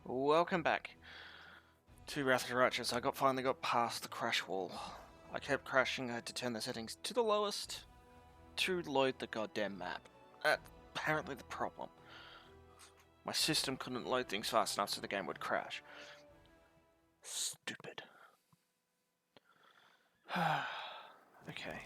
Welcome back to Wrath of the Righteous. I finally got past the crash wall. I kept crashing. I had to turn the settings to the lowest to load the goddamn map. That's apparently the problem. My system couldn't load things fast enough so the game would crash. Stupid. Okay.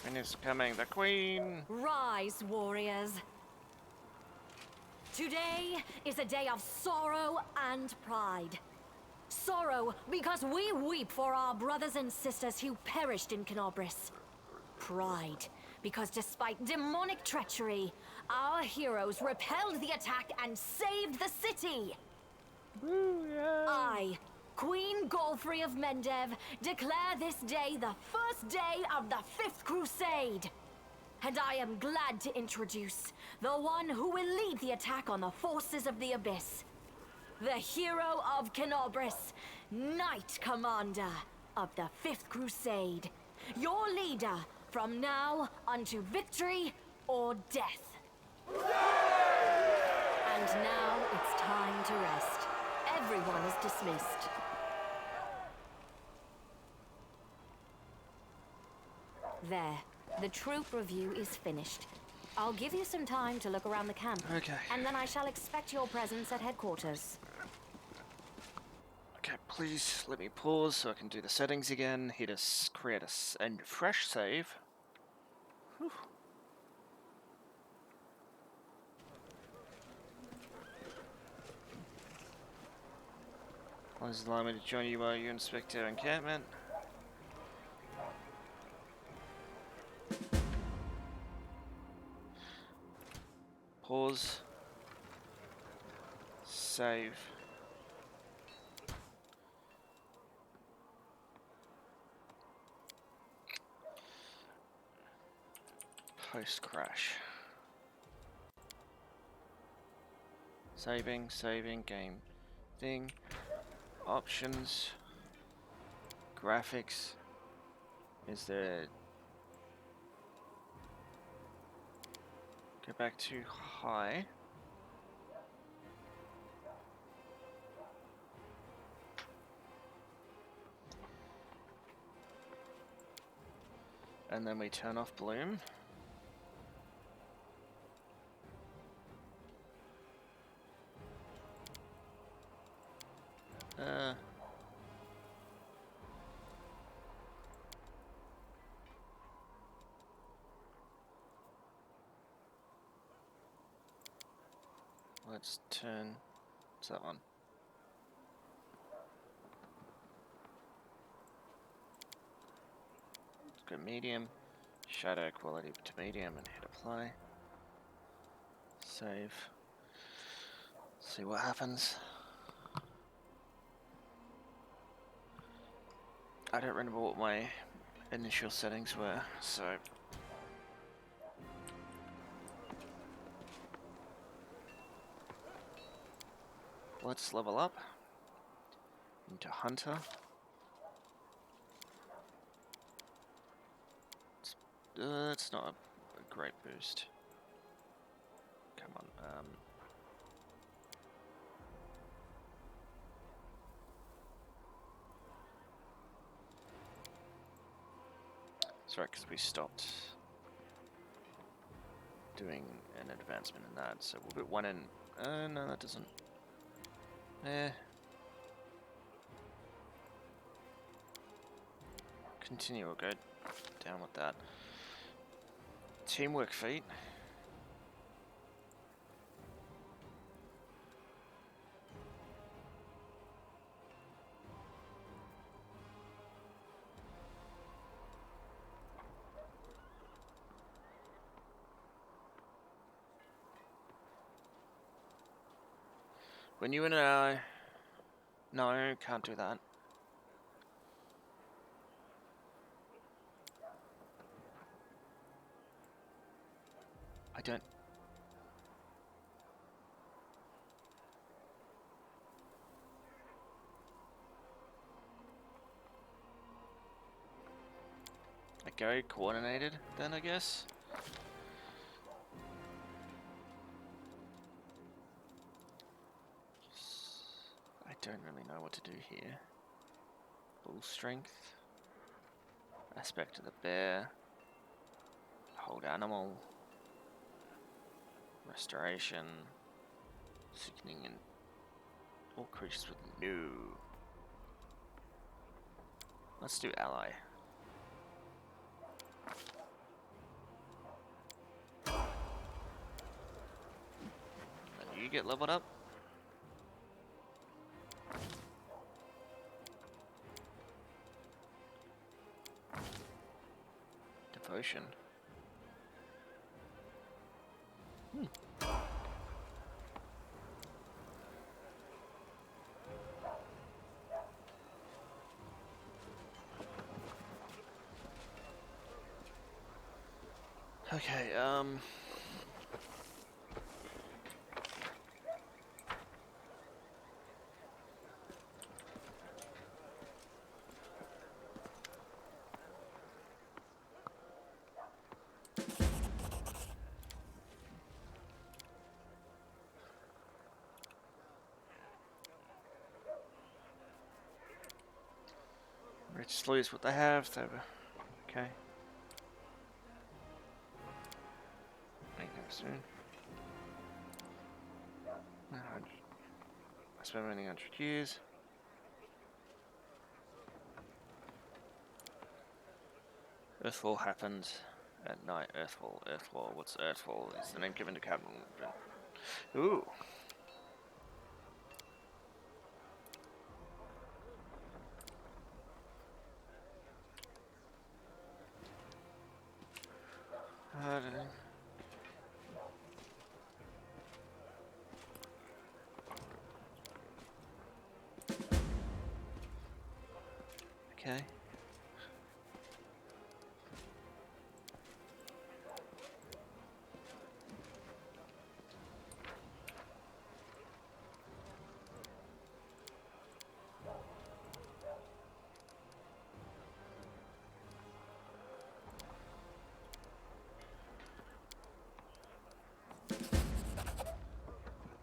Queen is coming, the Queen! Rise, warriors. Today is a day of sorrow and pride. Sorrow because we weep for our brothers and sisters who perished in Canobris. Pride because despite demonic treachery, our heroes repelled the attack and saved the city. Woo, yeah. I, Queen Golfrey of Mendev, declare this day the first day of the Fifth Crusade. And I am glad to introduce the one who will lead the attack on the forces of the Abyss. The hero of Canobris, Knight Commander of the Fifth Crusade. Your leader from now unto victory or death. And now it's time to rest. Everyone is dismissed. There. The troop review is finished. I'll give you some time to look around the camp. Okay. And then I shall expect your presence at headquarters. Okay, please let me pause so I can do the settings again. Hit us, create a fresh save. Whew. Please allow me to join you while you inspect our encampment. Pause. Save. Post crash. Saving, game thing. Options. Graphics. Is there... Go back to high. And then we turn off bloom. Let's turn... What's that one? Let's go medium. Shadow quality to medium and hit apply. Save. See what happens. I don't remember what my initial settings were, so... Let's level up into Hunter. It's not a great boost. Come on. Sorry, because we stopped doing an advancement in that, so we'll put one in. No, that doesn't. Continue, we'll go down with that. Teamwork feat. When you and I... No, can't do that. I don't... I go coordinated then, I guess. I don't really know what to do here. Bull strength. Aspect of the bear. Hold animal. Restoration. Sickening and all creatures with no. Let's do ally. And you get leveled up. Devotion. Okay, let's lose what they have. They were okay. Make them soon. I spent many 100 years. Earthfall happens at night. Earthfall. What's Earthfall? It's the name given to Captain. Ooh. Okay.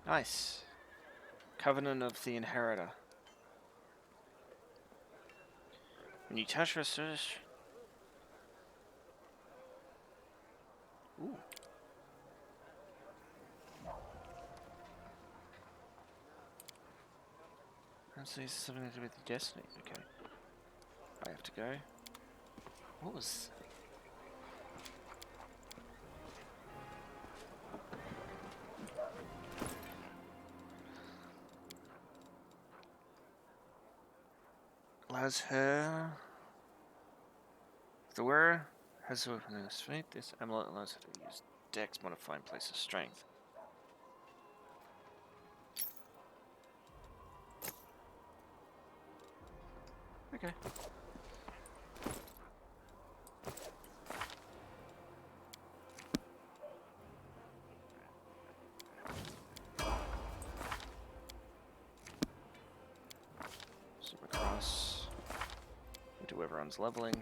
Nice. Covenant of the Inheritor. When you touch research. Ooh. So this is something to do with the destiny. Okay. I have to go. What was? Allows her. The wearer has a weapon in his feet. This amulet allows her to use Dex modifying place of strength. Okay. Supercross. Do everyone's leveling.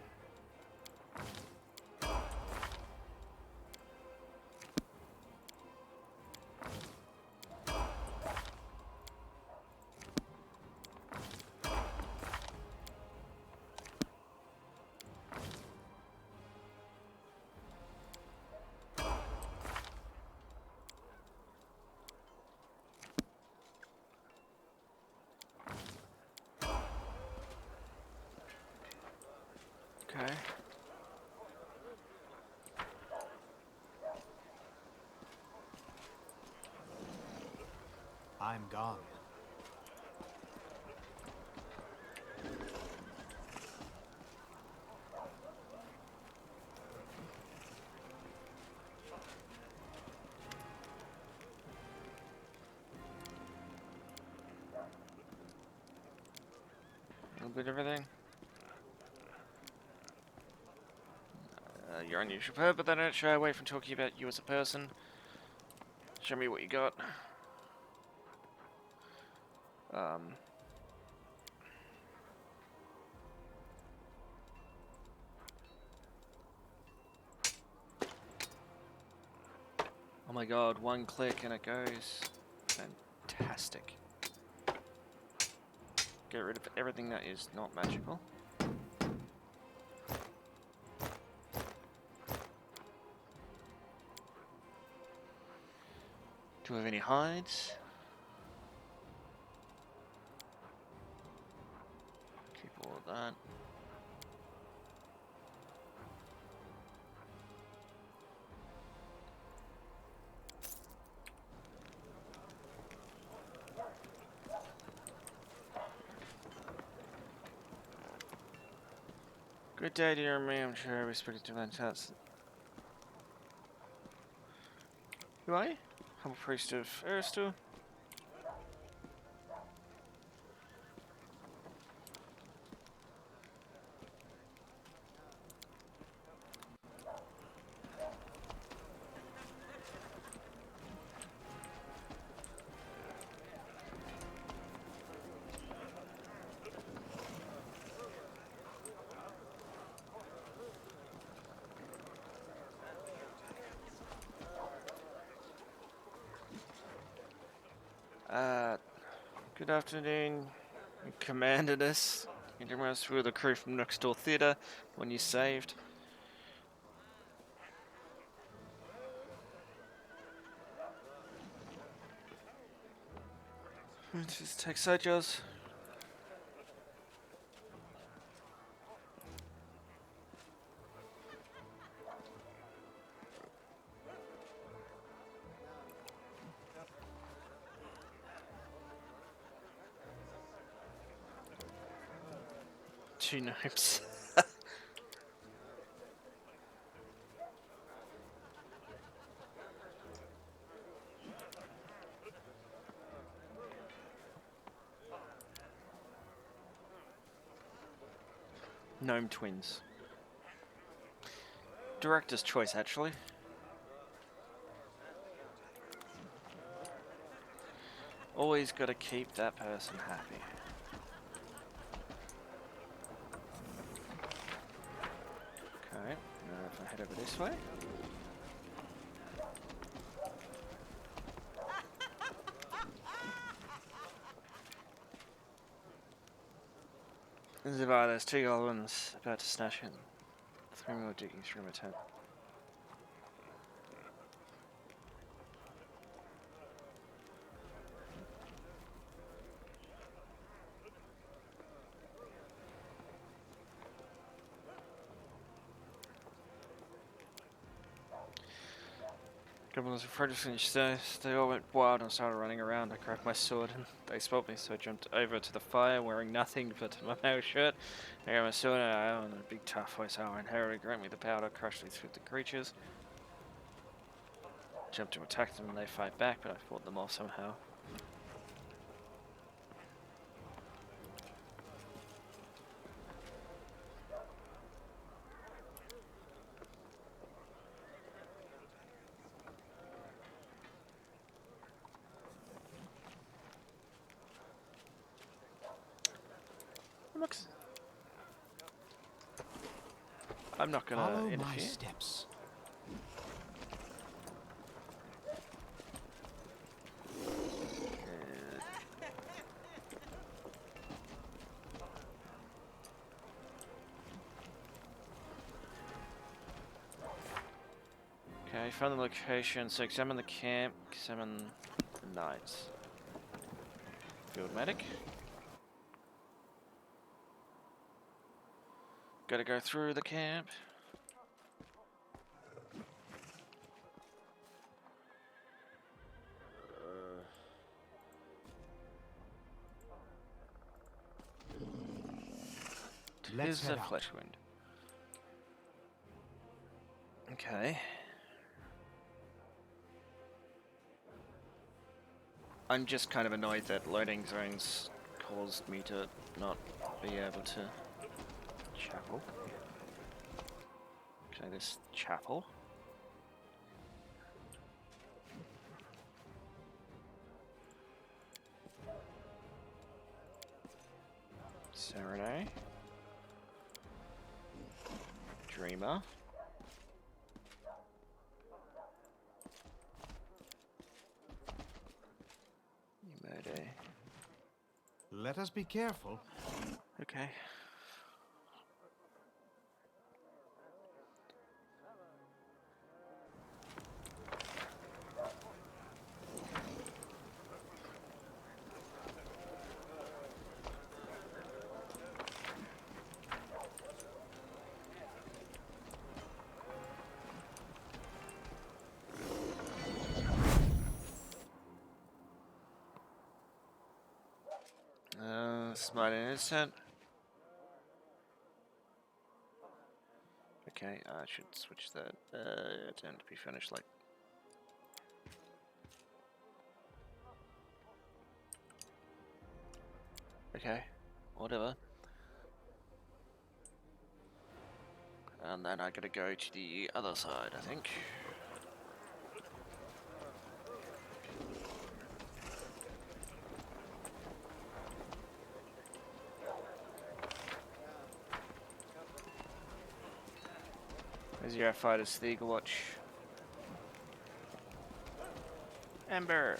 Okay. I'm gone. A little bit of everything. You're unusual bird, but they don't shy away from talking about you as a person. Show me what you got. my god, one click and it goes. Fantastic. Get rid of everything that is not magical. Do we have any hides? Keep all of that. Good day, dear me. I'm sure I respected to that house. Who are you? Humble priest of Aristo. Good afternoon. You commanded us. You took us through the crew from next door theatre when you saved. Just take side jobs. Two gnomes. Gnome twins. Director's choice, actually. Always gotta keep that person happy. Okay, now if I head over this way. There's two goblins about to snatch him. 3 more digging through my tent. Goblins were afraid to finish, so they all went wild and started running around. I grabbed my sword and they spotted me, so I jumped over to the fire wearing nothing but my mail shirt. I grabbed my sword and I in a big tough voice, our inheritor grant me the power to crush these 50 creatures. Jumped to attack them and they fight back, but I fought them off somehow. I'm not gonna Follow interfere. my steps. Okay, found the location, so examine the camp, examine the knights. Field medic. Gotta go through the camp. Here's the flesh wound. Okay. I'm just kind of annoyed that loading zones caused me to not be able to chapel. Okay, this chapel. Serenade. Dreamer. Righty. Let us be careful. Okay. Smite and instant. Okay, I should switch that. Tend to be finished like. Okay, whatever. And then I gotta go to the other side, I think. Where's your fighters, the Eagle Watch? Ember!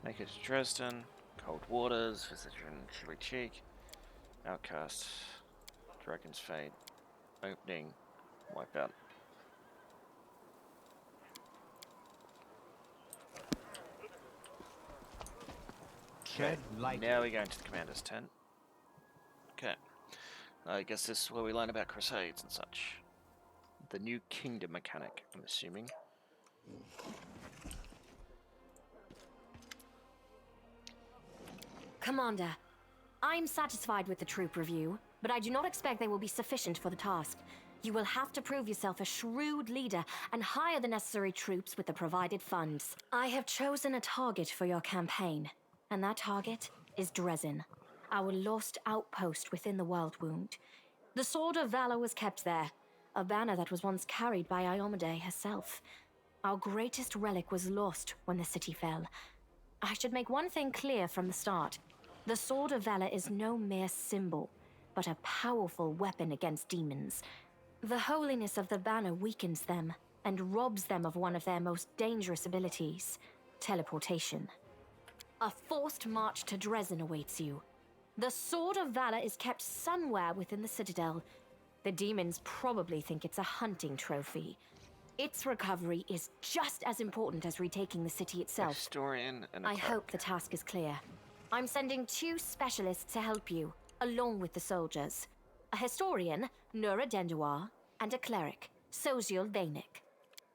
Make it to Dresden. Cold Waters, Physician, Chilly Cheek. Outcast. Dragon's Fate. Opening. Wipeout. Tread lightly. Now we go into the commander's tent. Okay. I guess this is where we learn about crusades and such. The new kingdom mechanic, I'm assuming. Commander, I'm satisfied with the troop review, but I do not expect they will be sufficient for the task. You will have to prove yourself a shrewd leader and hire the necessary troops with the provided funds. I have chosen a target for your campaign, and that target is Dresden, our lost outpost within the Worldwound. The Sword of Valor was kept there, a banner that was once carried by Iomade herself. Our greatest relic was lost when the city fell. I should make one thing clear from the start. The Sword of Valor is no mere symbol, but a powerful weapon against demons. The holiness of the banner weakens them and robs them of one of their most dangerous abilities, teleportation. A forced march to Dresden awaits you. The Sword of Valor is kept somewhere within the Citadel. The demons probably think it's a hunting trophy. Its recovery is just as important as retaking the city itself. Historian and a I cleric. hope the task is clear. I'm sending 2 specialists to help you, along with the soldiers. A historian, Nura Denduar, and a cleric, Soziel Vainik.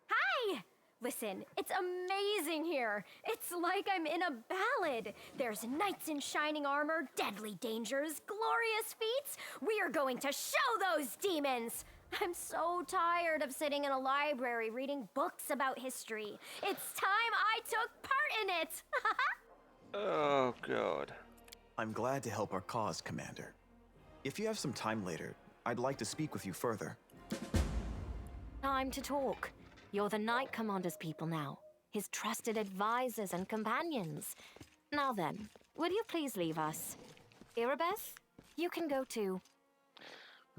Hi! Listen, it's amazing here. It's like I'm in a ballad. There's knights in shining armor, deadly dangers, glorious feats. We are going to show those demons! I'm so tired of sitting in a library reading books about history. It's time I took part in it! Oh, God. I'm glad to help our cause, Commander. If you have some time later, I'd like to speak with you further. Time to talk. You're the Knight Commander's people now, his trusted advisors and companions. Now then, will you please leave us? Irabeth, you can go too.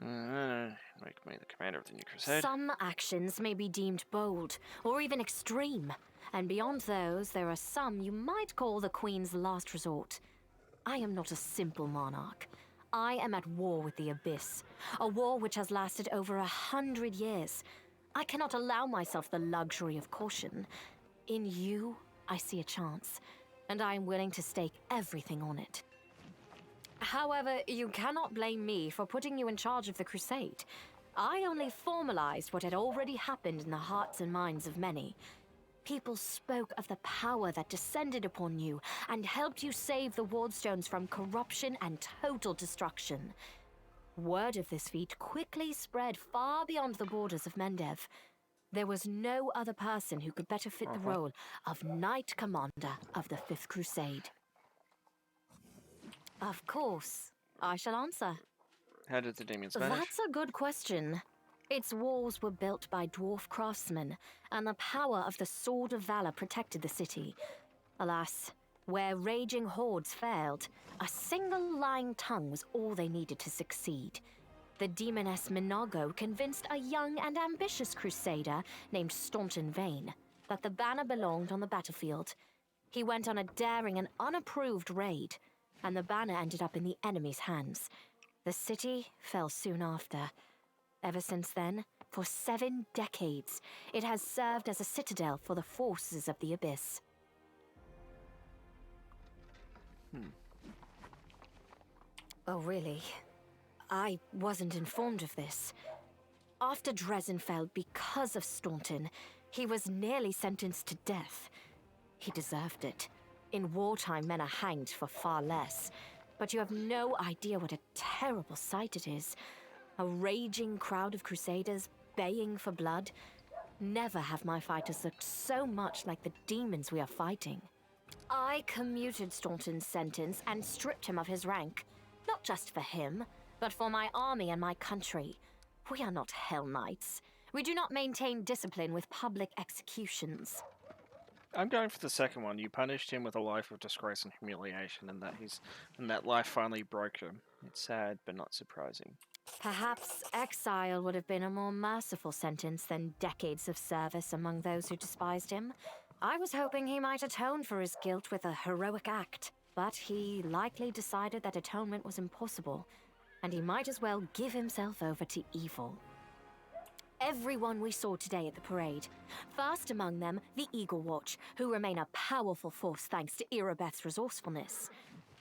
Make me the commander of the new crusade. Some actions may be deemed bold, or even extreme, and beyond those, there are some you might call the Queen's last resort. I am not a simple monarch. I am at war with the Abyss, a war which has lasted over 100 years. I cannot allow myself the luxury of caution. In you, I see a chance, and I am willing to stake everything on it. However, you cannot blame me for putting you in charge of the crusade. I only formalized what had already happened in the hearts and minds of many. People spoke of the power that descended upon you and helped you save the Wardstones from corruption and total destruction. Word of this feat quickly spread far beyond the borders of Mendev. There was no other person who could better fit the role of Knight Commander of the Fifth Crusade. Of course, I shall answer. How did the demons vanish? That's a good question. Its walls were built by dwarf craftsmen, and the power of the Sword of Valor protected the city. Alas, where raging hordes failed, a single lying tongue was all they needed to succeed. the demoness Minago convinced a young and ambitious crusader named Staunton Vane that the banner belonged on the battlefield. He went on a daring and unapproved raid, and the banner ended up in the enemy's hands. The city fell soon after. Ever since then, for 7 decades, it has served as a citadel for the forces of the Abyss. Oh, really? I wasn't informed of this. After Dresden fell because of Staunton, he was nearly sentenced to death. He deserved it. In wartime, men are hanged for far less. But you have no idea what a terrible sight it is. A raging crowd of crusaders baying for blood. Never have my fighters looked so much like the demons we are fighting. I commuted Staunton's sentence and stripped him of his rank. Not just for him, but for my army and my country. We are not Hell Knights. We do not maintain discipline with public executions. I'm going for the second one. You punished him with a life of disgrace and humiliation, and that life finally broke him. It's sad, but not surprising. Perhaps exile would have been a more merciful sentence than decades of service among those who despised him. I was hoping he might atone for his guilt with a heroic act, but he likely decided that atonement was impossible, and he might as well give himself over to evil. Everyone we saw today at the parade. First among them, the Eagle Watch, who remain a powerful force thanks to Irabeth's resourcefulness.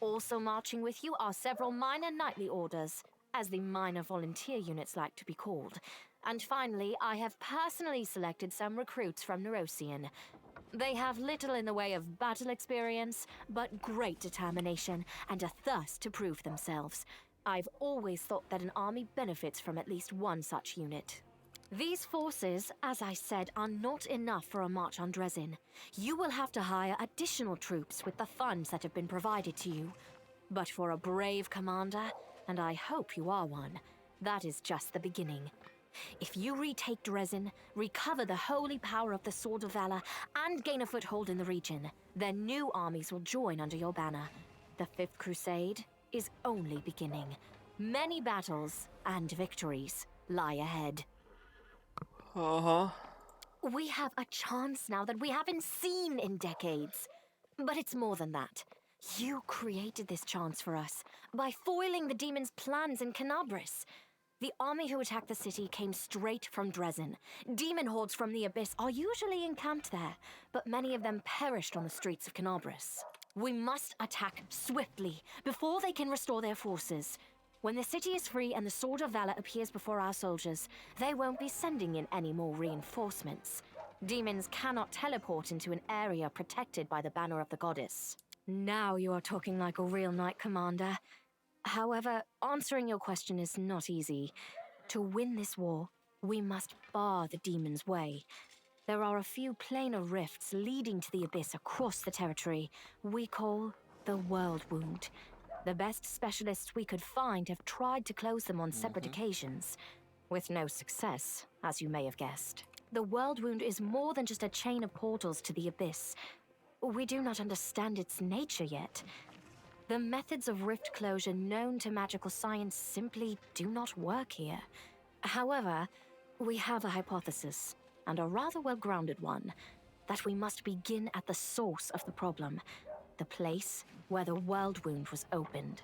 Also marching with you are several minor knightly orders, as the minor volunteer units like to be called. And finally, I have personally selected some recruits from Neurosian. They have little in the way of battle experience, but great determination and a thirst to prove themselves. I've always thought that an army benefits from at least one such unit. These forces, as I said, are not enough for a march on Dresden. You will have to hire additional troops with the funds that have been provided to you. But for a brave commander, and I hope you are one, that is just the beginning. If you retake Dresden, recover the holy power of the Sword of Valor, and gain a foothold in the region, then new armies will join under your banner. The Fifth Crusade is only beginning. Many battles and victories lie ahead. Uh-huh. We have a chance now that we haven't seen in decades. But it's more than that. You created this chance for us by foiling the demon's plans in Canabris. The army who attacked the city came straight from Dresden. Demon hordes from the Abyss are usually encamped there, but many of them perished on the streets of Canabris. We must attack swiftly before they can restore their forces. When the city is free and the Sword of Valor appears before our soldiers, they won't be sending in any more reinforcements. Demons cannot teleport into an area protected by the banner of the goddess. Now you are talking like a real knight commander. However, answering your question is not easy. To win this war, we must bar the demon's way. There are a few planar rifts leading to the Abyss across the territory we call the Worldwound. The best specialists we could find have tried to close them on separate occasions, with no success, as you may have guessed. The Worldwound is more than just a chain of portals to the Abyss. We do not understand its nature yet. The methods of rift closure known to magical science simply do not work here. However, we have a hypothesis, and a rather well-grounded one, that we must begin at the source of the problem, the place where the Worldwound was opened.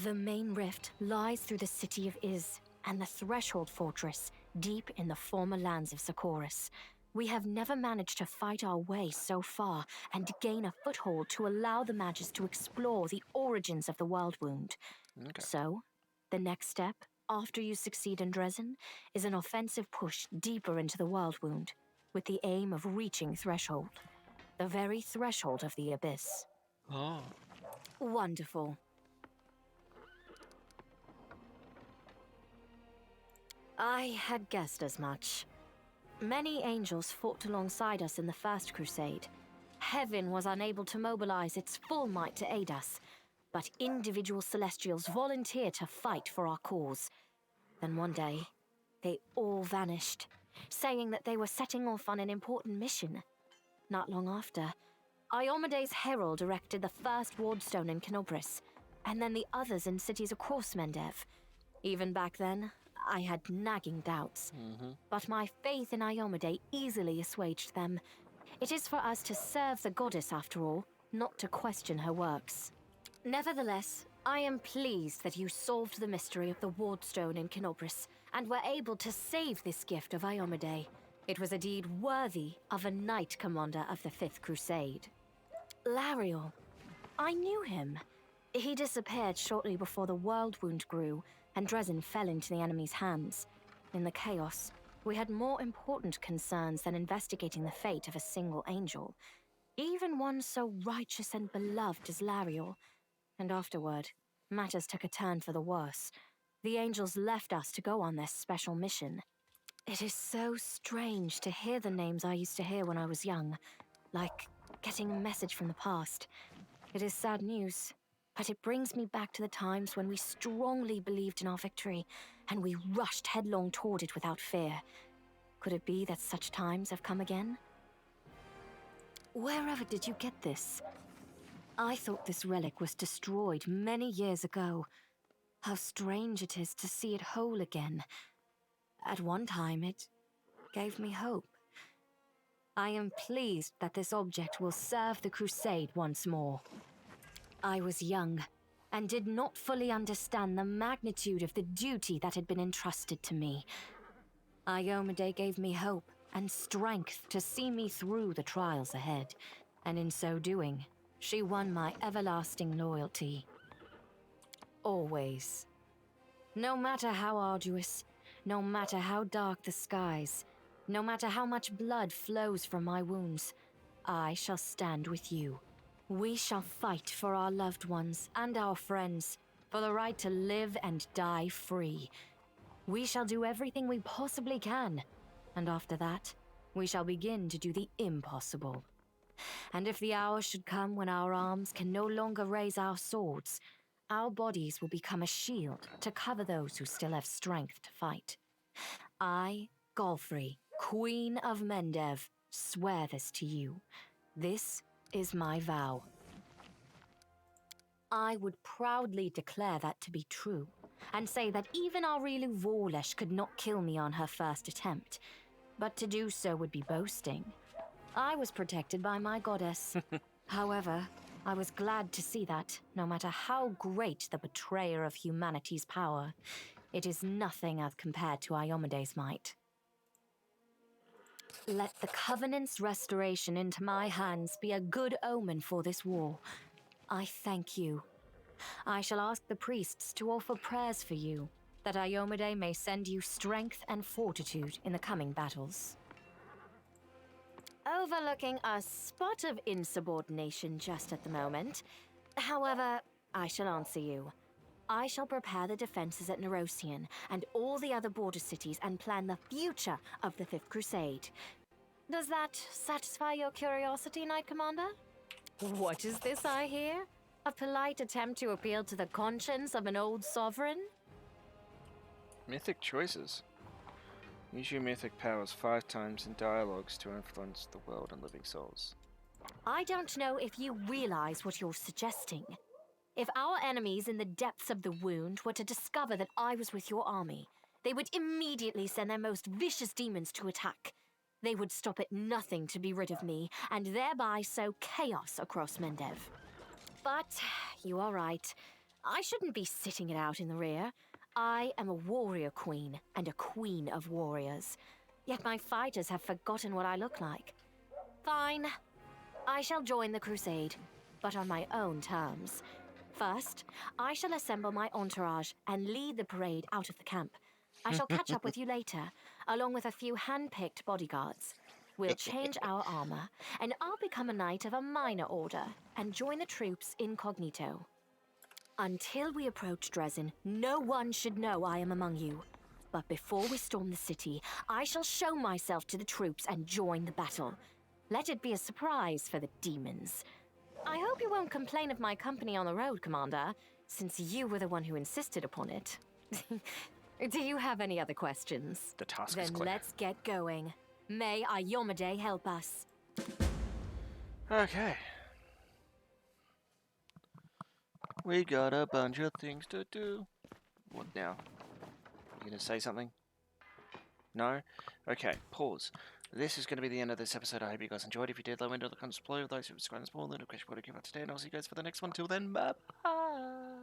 The main rift lies through the city of Iz and the Threshold Fortress, deep in the former lands of Socorus. We have never managed to fight our way so far and gain a foothold to allow the mages to explore the origins of the Worldwound. Okay. So, the next step, after you succeed in Dresden, is an offensive push deeper into the Worldwound, with the aim of reaching Threshold, the very threshold of the Abyss. Oh. Wonderful. I had guessed as much. Many angels fought alongside us in the First Crusade. Heaven was unable to mobilize its full might to aid us, but individual celestials volunteered to fight for our cause. Then one day, they all vanished, saying that they were setting off on an important mission. Not long after, Iomede's herald erected the first wardstone in Canobris, and then the others in cities across Mendev. Even back then, I had nagging doubts. But my faith in Iomade easily assuaged them. It is for us to serve the goddess after all, not to question her works. Nevertheless, I am pleased that you solved the mystery of the Wardstone in Kinobris, and were able to save this gift of Iomade. It was a deed worthy of a Knight Commander of the Fifth Crusade. Lariel. I knew him. He disappeared shortly before the Worldwound grew, and Dresden fell into the enemy's hands. In the chaos, we had more important concerns than investigating the fate of a single angel. Even one so righteous and beloved as Lariel. And afterward, matters took a turn for the worse. The angels left us to go on this special mission. It is so strange to hear the names I used to hear when I was young, like getting a message from the past. It is sad news, but it brings me back to the times when we strongly believed in our victory, and we rushed headlong toward it without fear. Could it be that such times have come again? Wherever did you get this? I thought this relic was destroyed many years ago. How strange it is to see it whole again. At one time, it gave me hope. I am pleased that this object will serve the Crusade once more. I was young, and did not fully understand the magnitude of the duty that had been entrusted to me. Iomade gave me hope and strength to see me through the trials ahead, and in so doing, she won my everlasting loyalty. Always. No matter how arduous, no matter how dark the skies, no matter how much blood flows from my wounds, I shall stand with you. We shall fight for our loved ones and our friends, for the right to live and die free. We shall do everything we possibly can, and after that, we shall begin to do the impossible. And if the hour should come when our arms can no longer raise our swords, our bodies will become a shield to cover those who still have strength to fight. I, Golfrey, Queen of Mendev, swear this to you. This is my vow. I would proudly declare that to be true, and say that even Aurilu Vorlesh could not kill me on her first attempt. But to do so would be boasting. I was protected by my goddess. However, I was glad to see that, no matter how great the betrayer of humanity's power, it is nothing as compared to Iomade's might. Let the Covenant's restoration into my hands be a good omen for this war. I thank you. I shall ask the priests to offer prayers for you, that Iomade may send you strength and fortitude in the coming battles. Overlooking a spot of insubordination just at the moment. However, I shall answer you. I shall prepare the defenses at Nerosian and all the other border cities and plan the future of the Fifth Crusade. Does that satisfy your curiosity, Knight Commander? What is this I hear? A polite attempt to appeal to the conscience of an old sovereign? Mythic choices. Use your mythic powers 5 times in dialogues to influence the world and living souls. I don't know if you realize what you're suggesting. If our enemies in the depths of the wound were to discover that I was with your army, they would immediately send their most vicious demons to attack. They would stop at nothing to be rid of me, and thereby sow chaos across Mendev. But you are right. I shouldn't be sitting it out in the rear. I am a warrior queen, and a queen of warriors. Yet my fighters have forgotten what I look like. Fine. I shall join the crusade, but on my own terms. First, I shall assemble my entourage and lead the parade out of the camp. I shall catch up with you later, along with a few hand-picked bodyguards. We'll change our armor, and I'll become a knight of a minor order and join the troops incognito. Until we approach Dresden, no one should know I am among you. But before we storm the city, I shall show myself to the troops and join the battle. Let it be a surprise for the demons. I hope you won't complain of my company on the road, Commander, since you were the one who insisted upon it. Do you have any other questions? The task is Then clear. let's get going. May Iomade help us. Okay. We got a bunch of things to do. What now? You gonna say something? No? Okay, pause. This is going to be the end of this episode. I hope you guys enjoyed. If you did, let me know in the comments below. Those who subscribe and small, then a question what I give out today, and I'll see you guys for the next one. Till then, bye bye.